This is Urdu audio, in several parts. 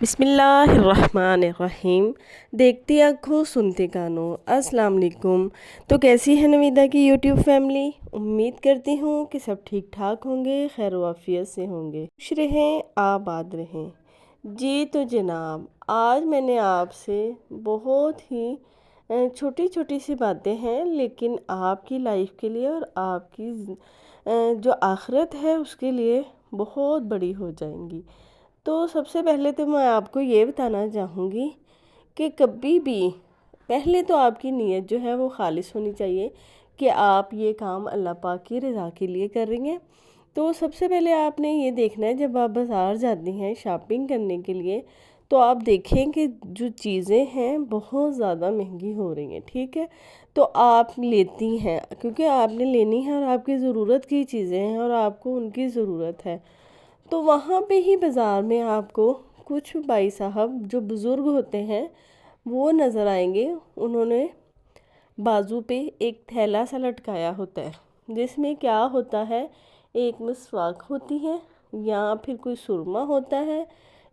بسم اللہ الرحمن الرحیم۔ دیکھتی آنکھوں سنتے کانوں، السلام علیکم۔ تو کیسی ہے نویدہ کی یوٹیوب فیملی؟ امید کرتی ہوں کہ سب ٹھیک ٹھاک ہوں گے، خیر و عافیت سے ہوں گے، خوش رہیں، آباد رہیں۔ جی تو جناب، آج میں نے آپ سے بہت ہی چھوٹی چھوٹی سی باتیں ہیں، لیکن آپ کی لائف کے لیے اور آپ کی جو آخرت ہے اس کے لیے بہت بڑی ہو جائیں گی۔ تو سب سے پہلے تو میں آپ کو یہ بتانا چاہوں گی کہ کبھی بھی پہلے تو آپ کی نیت جو ہے وہ خالص ہونی چاہیے کہ آپ یہ کام اللہ پاک کی رضا کے لیے کر رہی ہیں۔ تو سب سے پہلے آپ نے یہ دیکھنا ہے، جب آپ بازار جاتی ہیں شاپنگ کرنے کے لیے، تو آپ دیکھیں کہ جو چیزیں ہیں بہت زیادہ مہنگی ہو رہی ہیں، ٹھیک ہے؟ تو آپ لیتی ہیں کیونکہ آپ نے لینی ہے اور آپ کی ضرورت کی چیزیں ہیں اور آپ کو ان کی ضرورت ہے۔ تو وہاں پہ ہی بازار میں آپ کو کچھ بھائی صاحب جو بزرگ ہوتے ہیں وہ نظر آئیں گے۔ انہوں نے بازو پہ ایک تھیلا سا لٹکایا ہوتا ہے، جس میں کیا ہوتا ہے، ایک مسواک ہوتی ہے، یا پھر کوئی سرما ہوتا ہے،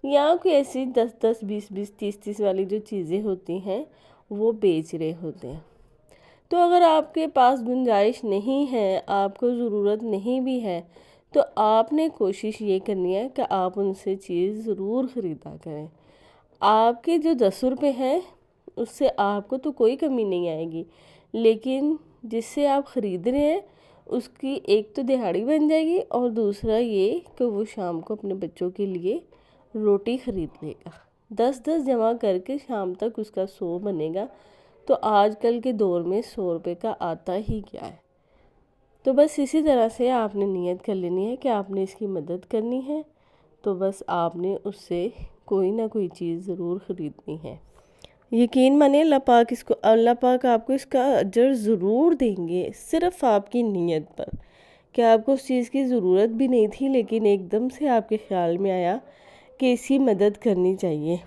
یا کوئی ایسی 10 20 20 30 30 والی جو چیزیں ہوتی ہیں وہ بیچ رہے ہوتے ہیں۔ تو اگر آپ کے پاس گنجائش نہیں ہے، آپ کو ضرورت نہیں بھی ہے، تو آپ نے کوشش یہ کرنی ہے کہ آپ ان سے چیز ضرور خریدا کریں۔ آپ کے جو 10 روپے ہیں اس سے آپ کو تو کوئی کمی نہیں آئے گی، لیکن جس سے آپ خرید رہے ہیں اس کی ایک تو دہاڑی بن جائے گی، اور دوسرا یہ کہ وہ شام کو اپنے بچوں کے لیے روٹی خرید لے گا۔ 10 جمع کر کے شام تک اس کا 100 بنے گا۔ تو آج کل کے دور میں 100 روپے کا آتا ہی کیا ہے؟ تو بس اسی طرح سے آپ نے نیت کر لینی ہے کہ آپ نے اس کی مدد کرنی ہے، تو بس آپ نے اس سے کوئی نہ کوئی چیز ضرور خریدنی ہے۔ یقین مانیں، اللہ پاک آپ کو اس کا اجر ضرور دیں گے، صرف آپ کی نیت پر، کہ آپ کو اس چیز کی ضرورت بھی نہیں تھی لیکن ایک دم سے آپ کے خیال میں آیا کہ اس کی مدد کرنی چاہیے۔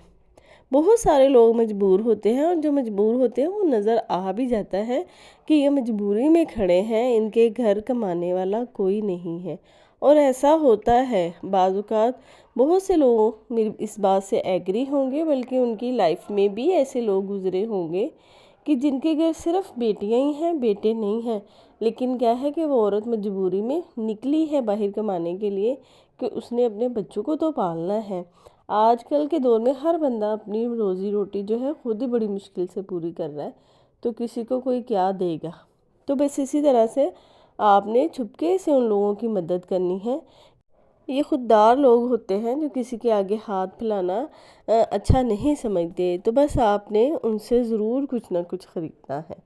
بہت سارے لوگ مجبور ہوتے ہیں، اور جو مجبور ہوتے ہیں وہ نظر آ بھی جاتا ہے کہ یہ مجبوری میں کھڑے ہیں، ان کے گھر کمانے والا کوئی نہیں ہے۔ اور ایسا ہوتا ہے بعض اوقات، بہت سے لوگ میری اس بات سے ایگری ہوں گے، بلکہ ان کی لائف میں بھی ایسے لوگ گزرے ہوں گے کہ جن کے گھر صرف بیٹیاں ہی ہیں، بیٹے نہیں ہیں، لیکن کیا ہے کہ وہ عورت مجبوری میں نکلی ہے باہر کمانے کے لیے کہ اس نے اپنے بچوں کو تو پالنا ہے۔ آج کل کے دور میں ہر بندہ اپنی روزی روٹی جو ہے خود ہی بڑی مشکل سے پوری کر رہا ہے، تو کسی کو کوئی کیا دے گا؟ تو بس اسی طرح سے آپ نے چھپکے سے ان لوگوں کی مدد کرنی ہے۔ یہ خوددار لوگ ہوتے ہیں جو کسی کے آگے ہاتھ پھیلانا اچھا نہیں سمجھتے، تو بس آپ نے ان سے ضرور کچھ نہ کچھ خریدنا ہے۔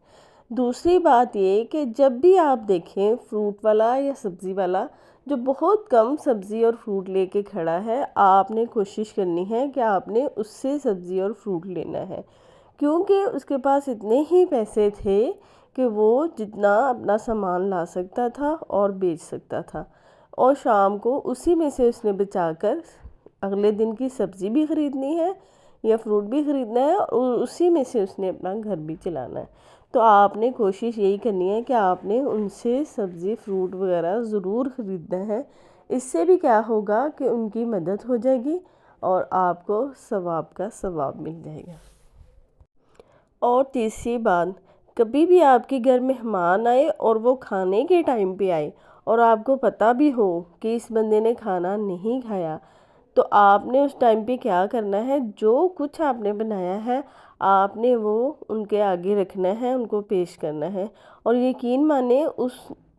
دوسری بات یہ کہ جب بھی آپ دیکھیں فروٹ والا یا سبزی والا جو بہت کم سبزی اور فروٹ لے کے کھڑا ہے، آپ نے کوشش کرنی ہے کہ آپ نے اس سے سبزی اور فروٹ لینا ہے، کیونکہ اس کے پاس اتنے ہی پیسے تھے کہ وہ جتنا اپنا سامان لا سکتا تھا اور بیچ سکتا تھا، اور شام کو اسی میں سے اس نے بچا کر اگلے دن کی سبزی بھی خریدنی ہے یا فروٹ بھی خریدنا ہے، اور اسی میں سے اس نے اپنا گھر بھی چلانا ہے۔ تو آپ نے کوشش یہی کرنی ہے کہ آپ نے ان سے سبزی فروٹ وغیرہ ضرور خریدنا ہے۔ اس سے بھی کیا ہوگا کہ ان کی مدد ہو جائے گی اور آپ کو ثواب کا ثواب مل جائے گا۔ اور تیسری بات، کبھی بھی آپ کے گھر مہمان آئے اور وہ کھانے کے ٹائم پہ آئے اور آپ کو پتہ بھی ہو کہ اس بندے نے کھانا نہیں کھایا، تو آپ نے اس ٹائم پہ کیا کرنا ہے، جو کچھ آپ نے بنایا ہے آپ نے وہ ان کے آگے رکھنا ہے، ان کو پیش کرنا ہے، اور یقین مانیں اس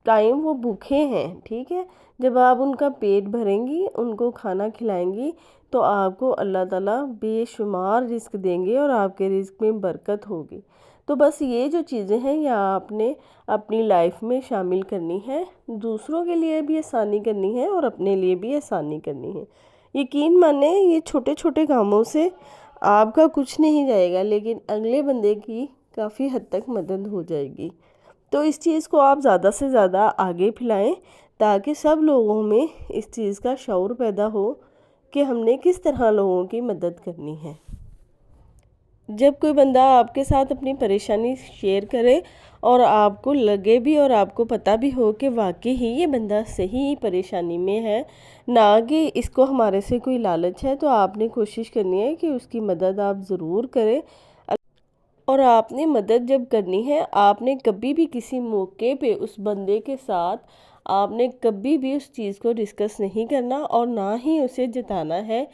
ٹائم وہ بھوکے ہیں، ٹھیک ہے؟ جب آپ ان کا پیٹ بھریں گی، ان کو کھانا کھلائیں گی، تو آپ کو اللہ تعالیٰ بے شمار رزق دیں گے اور آپ کے رزق میں برکت ہوگی۔ تو بس یہ جو چیزیں ہیں یہ آپ نے اپنی لائف میں شامل کرنی ہے، دوسروں کے لیے بھی آسانی کرنی ہے اور اپنے لیے بھی آسانی کرنی ہے۔ یقین مانیں، یہ چھوٹے چھوٹے کاموں سے آپ کا کچھ نہیں جائے گا، لیکن اگلے بندے کی کافی حد تک مدد ہو جائے گی۔ تو اس چیز کو آپ زیادہ سے زیادہ آگے پھیلائیں تاکہ سب لوگوں میں اس چیز کا شعور پیدا ہو کہ ہم نے کس طرح لوگوں کی مدد کرنی ہے۔ جب کوئی بندہ آپ کے ساتھ اپنی پریشانی شیئر کرے اور آپ کو لگے بھی اور آپ کو پتہ بھی ہو کہ واقعی ہی یہ بندہ صحیح پریشانی میں ہے، نہ کہ اس کو ہمارے سے کوئی لالچ ہے، تو آپ نے کوشش کرنی ہے کہ اس کی مدد آپ ضرور کریں۔ اور آپ نے مدد جب کرنی ہے، آپ نے کبھی بھی کسی موقع پہ اس بندے کے ساتھ آپ نے کبھی بھی اس چیز کو ڈسکس نہیں کرنا اور نہ ہی اسے جتانا ہے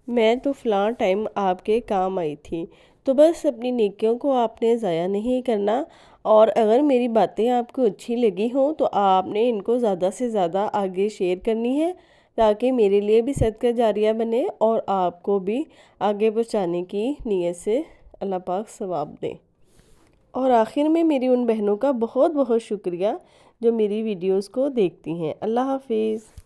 میں تو فلاں ٹائم آپ کے کام آئی تھی۔ تو بس اپنی نیکیوں کو آپ نے ضائع نہیں کرنا، اور اگر میری باتیں آپ کو اچھی لگی ہوں تو آپ نے ان کو زیادہ سے زیادہ آگے شیئر کرنی ہے، تاکہ میرے لیے بھی صدقہ جاریہ بنے اور آپ کو بھی آگے پہنچانے کی نیت سے اللہ پاک ثواب دیں۔ اور آخر میں میری ان بہنوں کا بہت بہت شکریہ جو میری ویڈیوز کو دیکھتی ہیں۔ اللہ حافظ۔